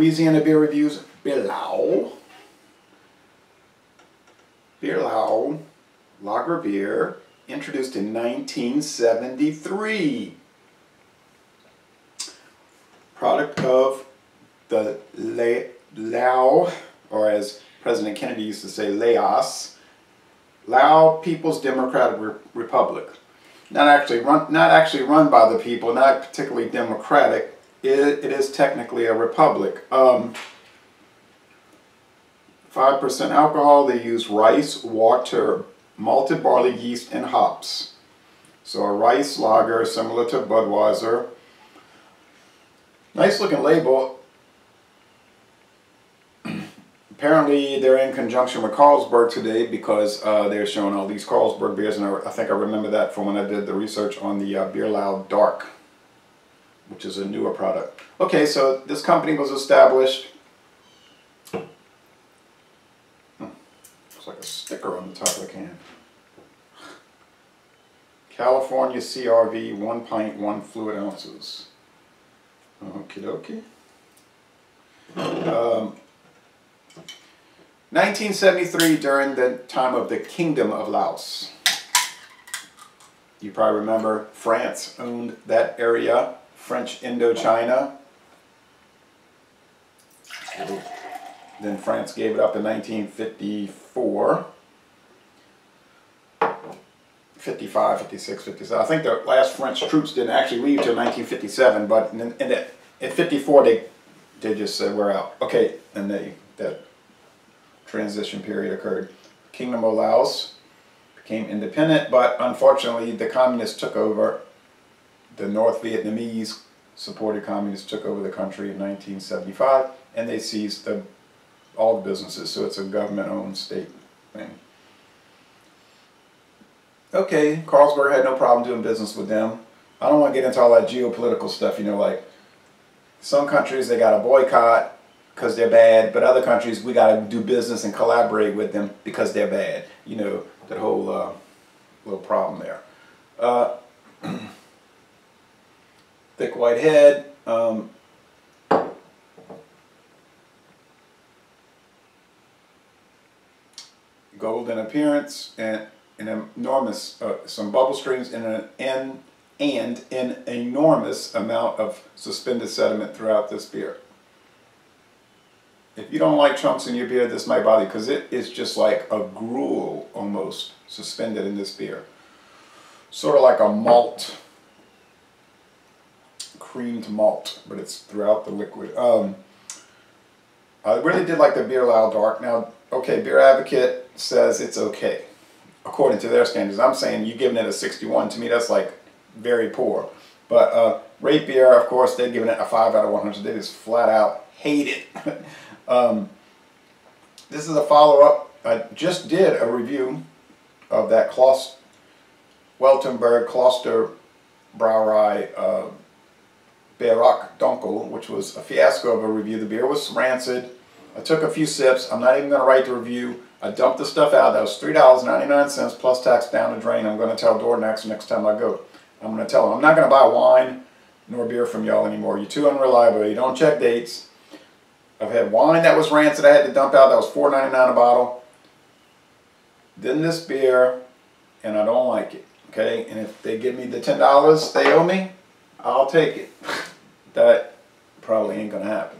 Louisiana Beer Reviews, Beerlao. Beerlao lager beer, introduced in 1973. Product of the Lao, or as President Kennedy used to say, Laos, Lao People's Democratic Republic. Not actually run by the people, not particularly democratic. It is technically a republic. 5% alcohol. They use rice, water, malted barley, yeast, and hops. So a rice lager similar to Budweiser. Nice looking label. Apparently they're in conjunction with Carlsberg today because they're showing all these Carlsberg beers, and I think I remember that from when I did the research on the Beerlao Dark, which is a newer product. Okay, so this company was established. Looks like a sticker on the top of the can. California CRV, 1 pint, 1 fluid ounces. Okie dokie. 1973, during the time of the Kingdom of Laos. You probably remember France owned that area, French Indochina. Then France gave it up in 1954. 55, 56, 57. I think the last French troops didn't actually leave till 1957, but in 54 they just said we're out. Okay, and that transition period occurred. Kingdom of Laos became independent, but unfortunately the communists took over. The North Vietnamese supported communists took over the country in 1975, and they seized all the businesses, so it's a government-owned state thing. Okay, Carlsberg had no problem doing business with them. I don't want to get into all that geopolitical stuff, you know, like some countries they got to boycott because they're bad, but other countries we got to do business and collaborate with them because they're bad. You know, that whole little problem there. Thick white head. Golden appearance and an enormous, some bubble streams and an enormous amount of suspended sediment throughout this beer. If you don't like chunks in your beer, this might bother you because it is just like a gruel almost suspended in this beer. Sort of like a malt, creamed malt, but it's throughout the liquid. I really did like the Beerlao Dark. Now, okay, Beer Advocate says it's okay, according to their standards. I'm saying you giving it a 61. To me, that's like very poor. But Rate Beer, of course, they're giving it a 5 out of 100. They just flat out hate it. This is a follow-up. I just did a review of that Weltenberg Kloster Brauerei Barock Dunkel, which was a fiasco of a review. The beer was rancid. I took a few sips. I'm not even going to write the review. I dumped the stuff out. That was $3.99 plus tax down the drain. I'm going to tell DoorDax next time I go. I'm going to tell them I'm not going to buy wine nor beer from y'all anymore. You're too unreliable. You don't check dates. I've had wine that was rancid I had to dump out. That was $4.99 a bottle. Then this beer, and I don't like it. Okay, and if they give me the $10 they owe me, I'll take it. That probably ain't going to happen.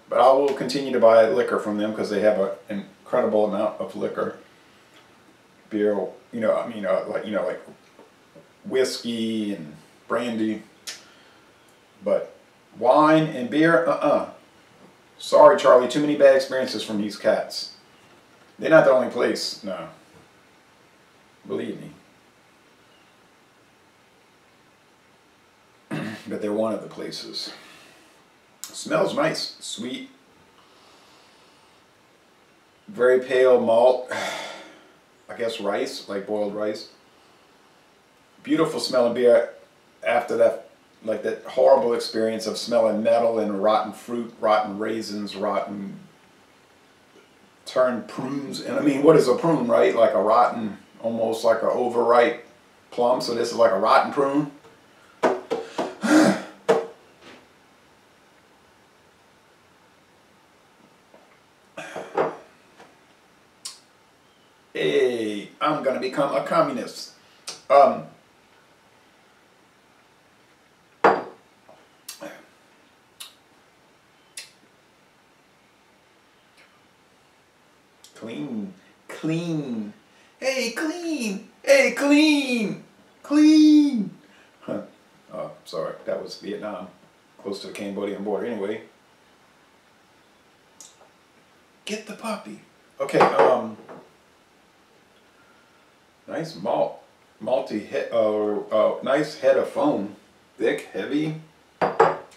But I will continue to buy liquor from them because they have an incredible amount of liquor. Beer, you know, I mean, like whiskey and brandy. But wine and beer, Sorry, Charlie, too many bad experiences from these cats. They're not the only place, no. Believe me. But they're one of the places. Smells nice, sweet. Very pale malt. I guess rice, like boiled rice. Beautiful smelling beer after that, like that horrible experience of smelling metal and rotten fruit, rotten raisins, rotten turned prunes. And I mean, what is a prune, right? Like a rotten, almost like an overripe plum. So this is like a rotten prune. Hey, I'm gonna become a communist. Clean, clean. Hey, clean. Hey, clean, clean. Huh. Oh, sorry, that was Vietnam, close to the Cambodian border. Anyway, get the puppy. Okay. Nice malty head. Nice head of foam. Thick, heavy,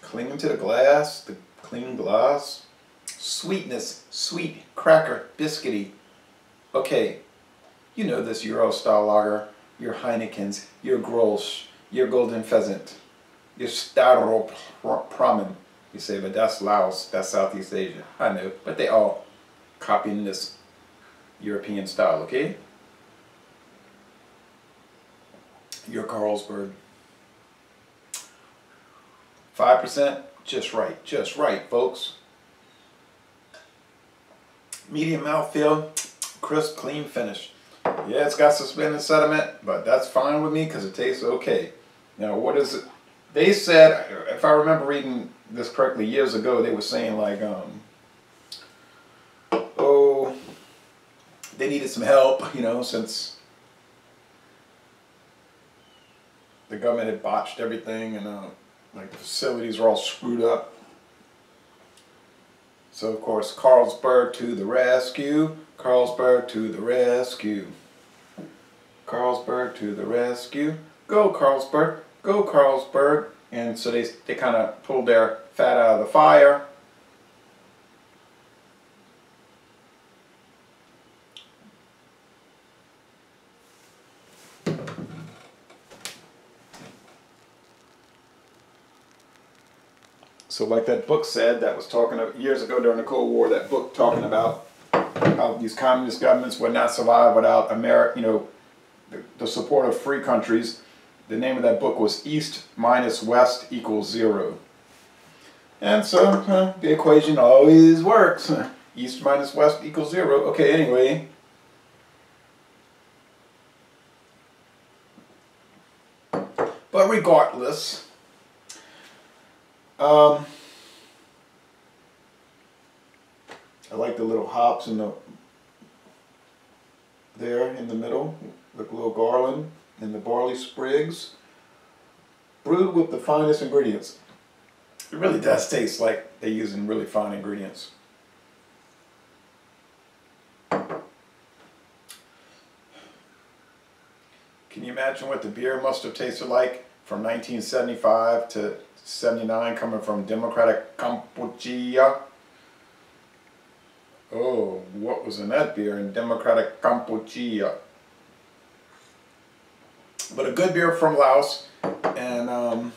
clinging to the glass. The clean glass. Sweetness, sweet, cracker, biscuity. Okay, you know this Euro style lager, your Heinekens, your Grolsch, your Golden Pheasant, your Staropramen. You say, but that's Laos, that's Southeast Asia. I know, but they all copying this European style, okay? Your Carlsberg. 5%, just right, folks. Medium mouthfeel, crisp, clean finish. Yeah, it's got suspended sediment, but that's fine with me because it tastes okay. Now, what is it? They said, if I remember reading this correctly years ago, they were saying like, oh, they needed some help, you know, since the government had botched everything and like the facilities were all screwed up. So, of course, Carlsberg to the rescue. Carlsberg to the rescue. Carlsberg to the rescue. Go, Carlsberg. Go, Carlsberg. And so they kind of pulled their fat out of the fire. So like that book said, that was talking of years ago during the Cold War, that book talking about how these communist governments would not survive without America, you know, the support of free countries. The name of that book was East minus West equals 0. And so the equation always works. East minus West equals 0. Okay, anyway. But regardless, I like the little hops in there in the middle, the little garland and the barley sprigs, brewed with the finest ingredients. It really does taste like they're using really fine ingredients. Can you imagine what the beer must have tasted like from 1975 to 79 coming from Democratic Kampuchea? Oh, what was in that beer in Democratic Kampuchea? But a good beer from Laos, and now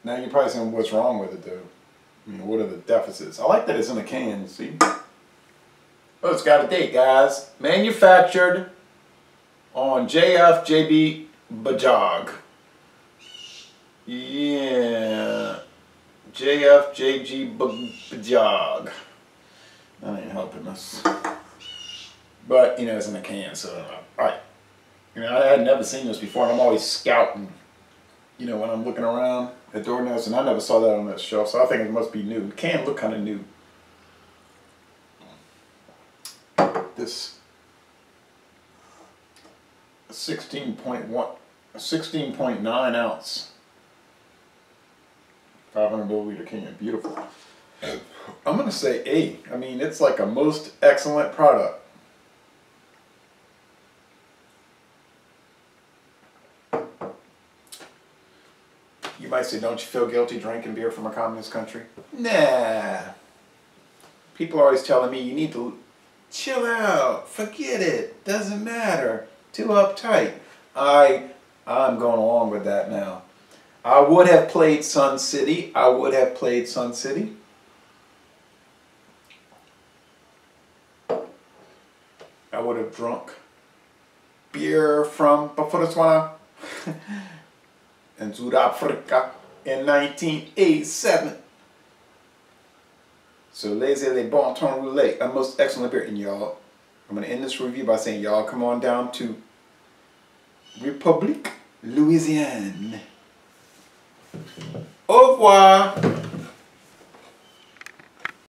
you're probably saying, what's wrong with it though? I mean, what are the deficits? I like that it's in a can, see? Oh, it's got a date, guys. Manufactured on JFJB Bajag. Yeah. JFJG Bajag. That ain't helping us. But, you know, it's in a can, so, alright. You know, I had never seen this before, and I'm always scouting, you know, when I'm looking around at door notes, and I never saw that on that shelf, so I think it must be new. The can look kind of new. This 16.9 ounce 500 milliliter can, beautiful. I'm gonna say A. I mean, it's like a most excellent product. You might say, don't you feel guilty drinking beer from a communist country? Nah. People are always telling me, you need to chill out, forget it, doesn't matter, too uptight. I'm going along with that now. I would have played Sun City. I would have played Sun City. I would have drunk beer from Botswana in South Africa in 1987. So laissez les bon temps rouler. A most excellent beer, and y'all I'm going to end this review by saying y'all come on down to Republique, Louisiana. Au revoir.